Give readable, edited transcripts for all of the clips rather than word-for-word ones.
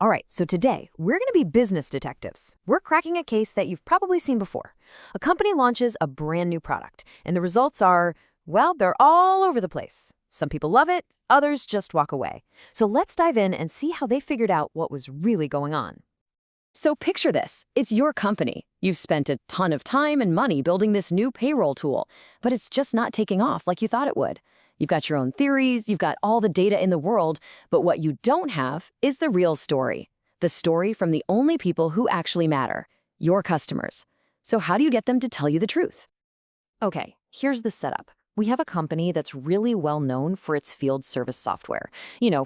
All right, so today we're going to be business detectives. We're cracking a case that you've probably seen before. A company launches a brand new product, and the results are, well, they're all over the place. Some people love it, others just walk away. So let's dive in and see how they figured out what was really going on. So picture this. It's your company. You've spent a ton of time and money building this new payroll tool, but it's just not taking off like you thought it would. You've got your own theories, you've got all the data in the world, but what you don't have is the real story. The story from the only people who actually matter, your customers. So how do you get them to tell you the truth? Okay, here's the setup. We have a company that's really well known for its field service software,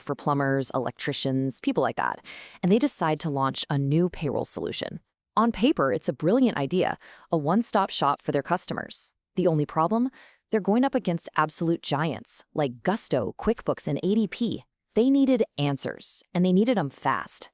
for plumbers, electricians, people like that. And they decide to launch a new payroll solution. On paper, it's a brilliant idea, a one-stop shop for their customers. The only problem? They're going up against absolute giants like Gusto, QuickBooks, and ADP. They needed answers, and they needed them fast.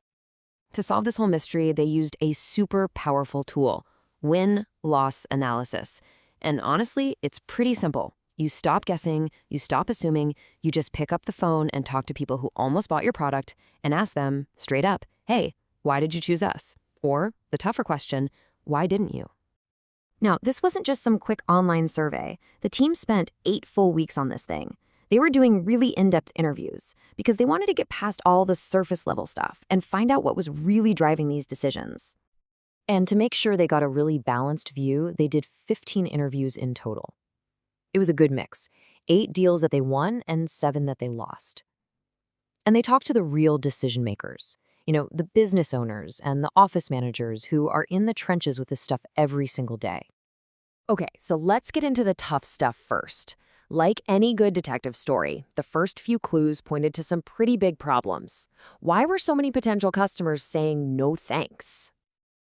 To solve this whole mystery, they used a super powerful tool, win-loss analysis. And honestly, it's pretty simple. You stop guessing, you stop assuming, you just pick up the phone and talk to people who almost bought your product and ask them straight up, hey, why did you choose us? Or, the tougher question, why didn't you? Now, this wasn't just some quick online survey. The team spent 8 full weeks on this thing. They were doing really in-depth interviews because they wanted to get past all the surface-level stuff and find out what was really driving these decisions. And to make sure they got a really balanced view, they did 15 interviews in total. It was a good mix, 8 deals that they won and 7 that they lost. And they talked to the real decision makers, the business owners and the office managers who are in the trenches with this stuff every single day. Okay, so let's get into the tough stuff first. Like any good detective story, the first few clues pointed to some pretty big problems. Why were so many potential customers saying no thanks?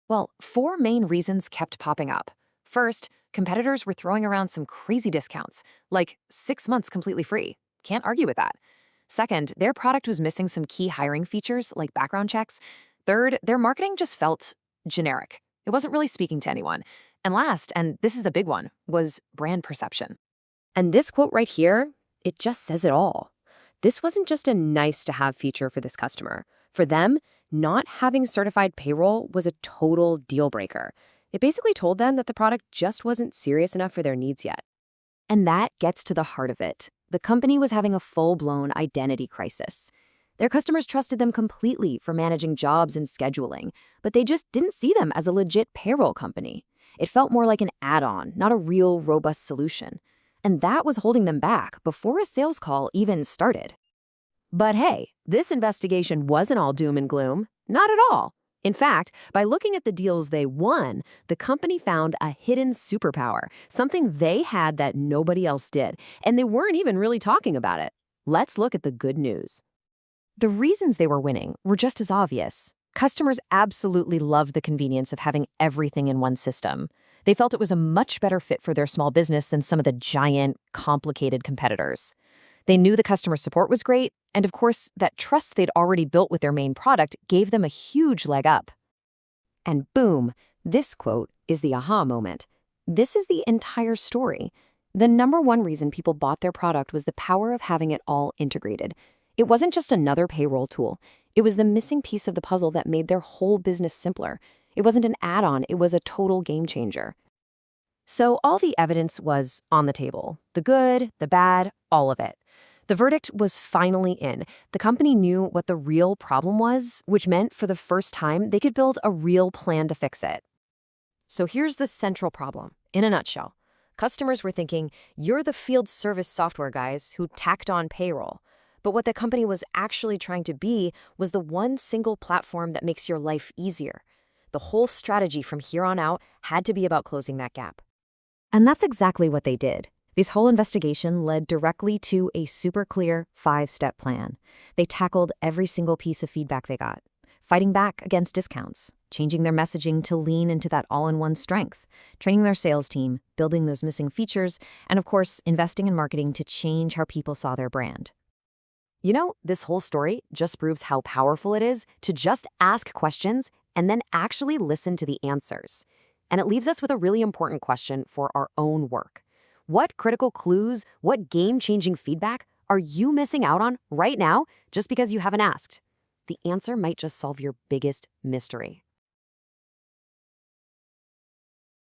Well, 4 main reasons kept popping up. First, competitors were throwing around some crazy discounts, like 6 months completely free. Can't argue with that. Second, their product was missing some key hiring features like background checks. Third, their marketing just felt generic. It wasn't really speaking to anyone. And last, and this is the big one, was brand perception. And this quote right here, it just says it all. This wasn't just a nice-to-have feature for this customer. For them, not having certified payroll was a total deal breaker. It basically told them that the product just wasn't serious enough for their needs yet. And that gets to the heart of it. The company was having a full-blown identity crisis. Their customers trusted them completely for managing jobs and scheduling, but they just didn't see them as a legit payroll company. It felt more like an add-on, not a real, robust solution. And that was holding them back before a sales call even started. But hey, this investigation wasn't all doom and gloom. Not at all. In fact, by looking at the deals they won, the company found a hidden superpower, something they had that nobody else did, and they weren't even really talking about it. Let's look at the good news. The reasons they were winning were just as obvious. Customers absolutely loved the convenience of having everything in one system. They felt it was a much better fit for their small business than some of the giant, complicated competitors. They knew the customer support was great, and of course, that trust they'd already built with their main product gave them a huge leg up. And boom, this quote is the aha moment. This is the entire story. The number one reason people bought their product was the power of having it all integrated. It wasn't just another payroll tool. It was the missing piece of the puzzle that made their whole business simpler. It wasn't an add-on, it was a total game changer. So all the evidence was on the table. The good, the bad, all of it. The verdict was finally in. The company knew what the real problem was, which meant for the first time they could build a real plan to fix it. So here's the central problem, in a nutshell. Customers were thinking, you're the field service software guys who tacked on payroll. But what the company was actually trying to be was the one single platform that makes your life easier. The whole strategy from here on out had to be about closing that gap. And that's exactly what they did. This whole investigation led directly to a super clear 5-step plan. They tackled every single piece of feedback they got, fighting back against discounts, changing their messaging to lean into that all-in-one strength, training their sales team, building those missing features, and of course, investing in marketing to change how people saw their brand. This whole story just proves how powerful it is to just ask questions and then actually listen to the answers. And it leaves us with a really important question for our own work. What critical clues, what game-changing feedback are you missing out on right now just because you haven't asked? the answer might just solve your biggest mystery.